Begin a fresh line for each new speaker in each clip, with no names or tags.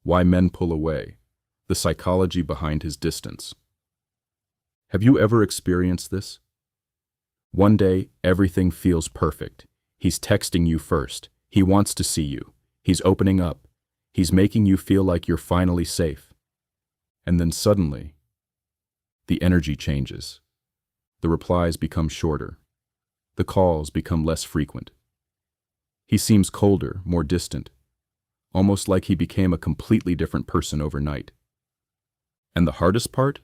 Why Men Pull Away, the psychology behind his distance. Have you ever experienced this? One day, everything feels perfect. He's texting you first. He wants to see you. He's opening up. He's making you feel like you're finally safe. And then suddenly, the energy changes. The replies become shorter. The calls become less frequent. He seems colder, more distant, almost like he became a completely different person overnight. And the hardest part?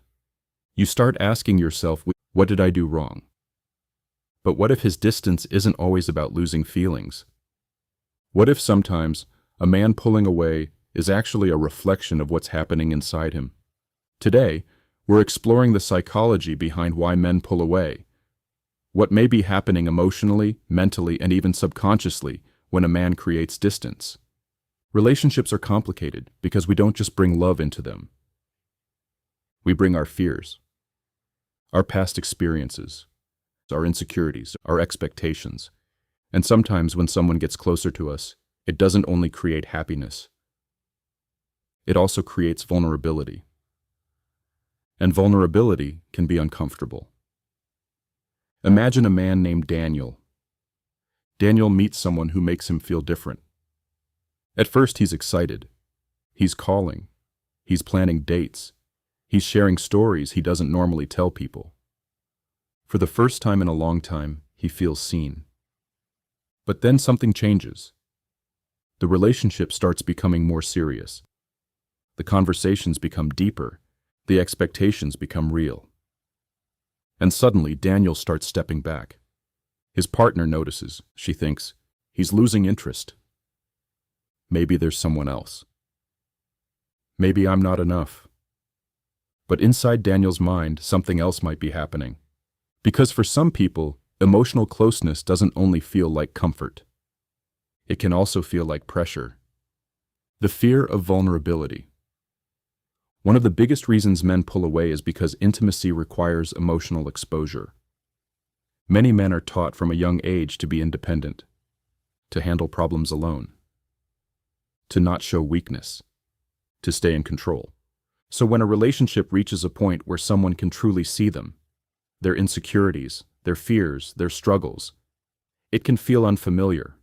You start asking yourself, what did I do wrong? But what if his distance isn't always about losing feelings? What if sometimes a man pulling away is actually a reflection of what's happening inside him? Today, we're exploring the psychology behind why men pull away. What may be happening emotionally, mentally, and even subconsciously when a man creates distance. Relationships are complicated because we don't just bring love into them. We bring our fears, our past experiences, our insecurities, our expectations. And sometimes when someone gets closer to us, it doesn't only create happiness. It also creates vulnerability. And vulnerability can be uncomfortable. Imagine a man named Daniel. Daniel meets someone who makes him feel different. At first he's excited. He's calling. He's planning dates. He's sharing stories he doesn't normally tell people. For the first time in a long time, he feels seen. But then something changes. The relationship starts becoming more serious. The conversations become deeper. The expectations become real. And suddenly, Daniel starts stepping back. His partner notices. She thinks, he's losing interest. Maybe there's someone else. Maybe I'm not enough. But inside Daniel's mind, something else might be happening. Because for some people, emotional closeness doesn't only feel like comfort. It can also feel like pressure. The fear of vulnerability. One of the biggest reasons men pull away is because intimacy requires emotional exposure. Many men are taught from a young age to be independent, to handle problems alone, to not show weakness, to stay in control. So when a relationship reaches a point where someone can truly see them, their insecurities, their fears, their struggles, it can feel unfamiliar.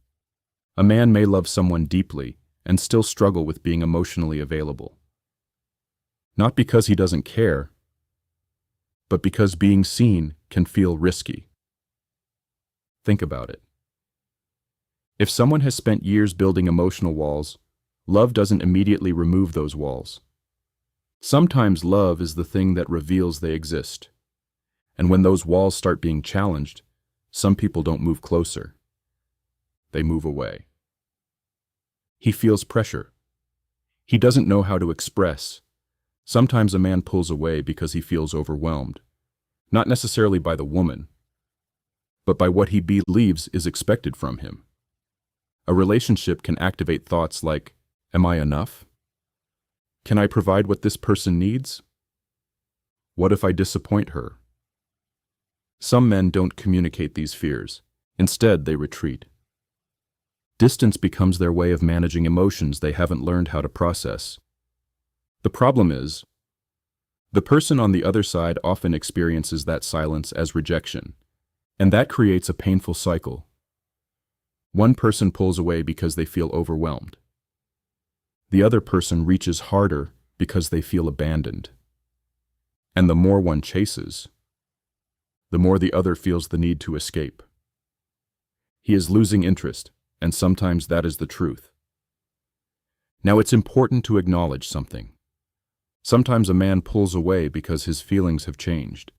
A man may love someone deeply and still struggle with being emotionally available. Not because he doesn't care, but because being seen can feel risky. Think about it. If someone has spent years building emotional walls, love doesn't immediately remove those walls. Sometimes love is the thing that reveals they exist. And when those walls start being challenged, some people don't move closer. They move away. He feels pressure. He doesn't know how to express. Sometimes a man pulls away because he feels overwhelmed, not necessarily by the woman, but by what he believes is expected from him. A relationship can activate thoughts like, am I enough? Can I provide what this person needs? What if I disappoint her? Some men don't communicate these fears. Instead, they retreat. Distance becomes their way of managing emotions they haven't learned how to process. The problem is, the person on the other side often experiences that silence as rejection, and that creates a painful cycle. One person pulls away because they feel overwhelmed. The other person reaches harder because they feel abandoned. And the more one chases, the more the other feels the need to escape. He is losing interest, and sometimes that is the truth. Now it's important to acknowledge something. Sometimes a man pulls away because his feelings have changed.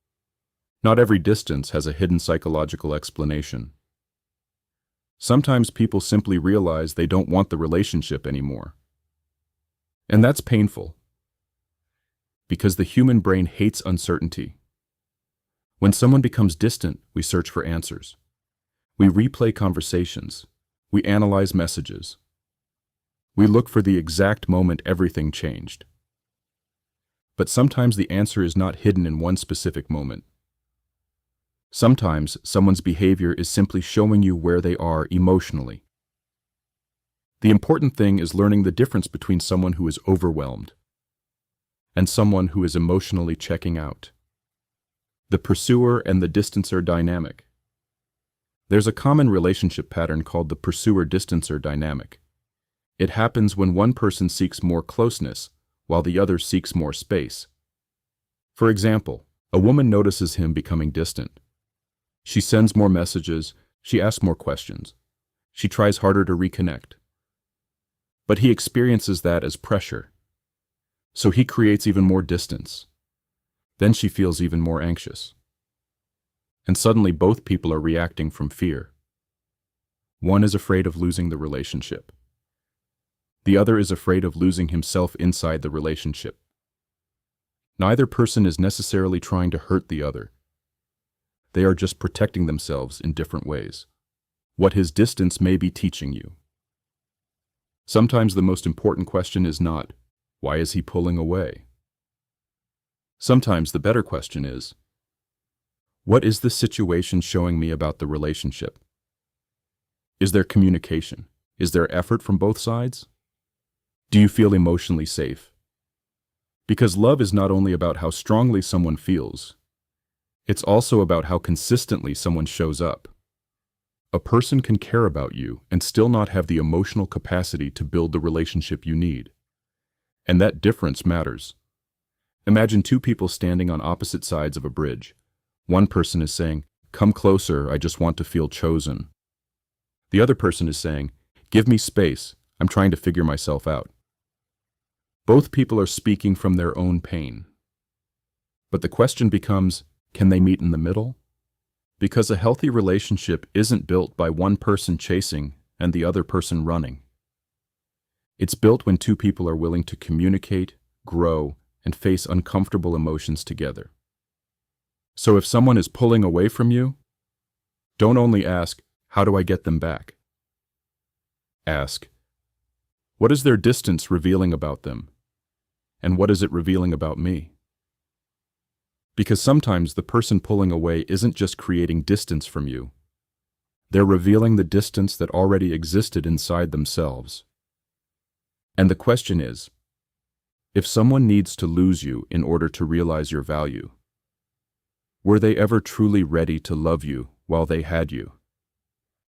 Not every distance has a hidden psychological explanation. Sometimes people simply realize they don't want the relationship anymore. And that's painful, because the human brain hates uncertainty. When someone becomes distant, we search for answers. We replay conversations. We analyze messages. We look for the exact moment everything changed. But sometimes the answer is not hidden in one specific moment. Sometimes someone's behavior is simply showing you where they are emotionally. The important thing is learning the difference between someone who is overwhelmed and someone who is emotionally checking out. The pursuer and the distancer dynamic. There's a common relationship pattern called the pursuer-distancer dynamic. It happens when one person seeks more closeness while the other seeks more space. For example, a woman notices him becoming distant. She sends more messages, she asks more questions. She tries harder to reconnect. But he experiences that as pressure. So he creates even more distance. Then she feels even more anxious. And suddenly both people are reacting from fear. One is afraid of losing the relationship. The other is afraid of losing himself inside the relationship. Neither person is necessarily trying to hurt the other. They are just protecting themselves in different ways. What his distance may be teaching you. Sometimes the most important question is not, why is he pulling away? Sometimes the better question is, what is the situation showing me about the relationship? Is there communication? Is there effort from both sides? Do you feel emotionally safe? Because love is not only about how strongly someone feels, it's also about how consistently someone shows up. A person can care about you and still not have the emotional capacity to build the relationship you need. And that difference matters. Imagine two people standing on opposite sides of a bridge. One person is saying, "Come closer, I just want to feel chosen." The other person is saying, "Give me space, I'm trying to figure myself out." Both people are speaking from their own pain. But the question becomes, can they meet in the middle? Because a healthy relationship isn't built by one person chasing and the other person running. It's built when two people are willing to communicate, grow, and face uncomfortable emotions together. So if someone is pulling away from you, don't only ask, how do I get them back? Ask, what is their distance revealing about them? And what is it revealing about me? Because sometimes the person pulling away isn't just creating distance from you. They're revealing the distance that already existed inside themselves. And the question is, if someone needs to lose you in order to realize your value, were they ever truly ready to love you while they had you?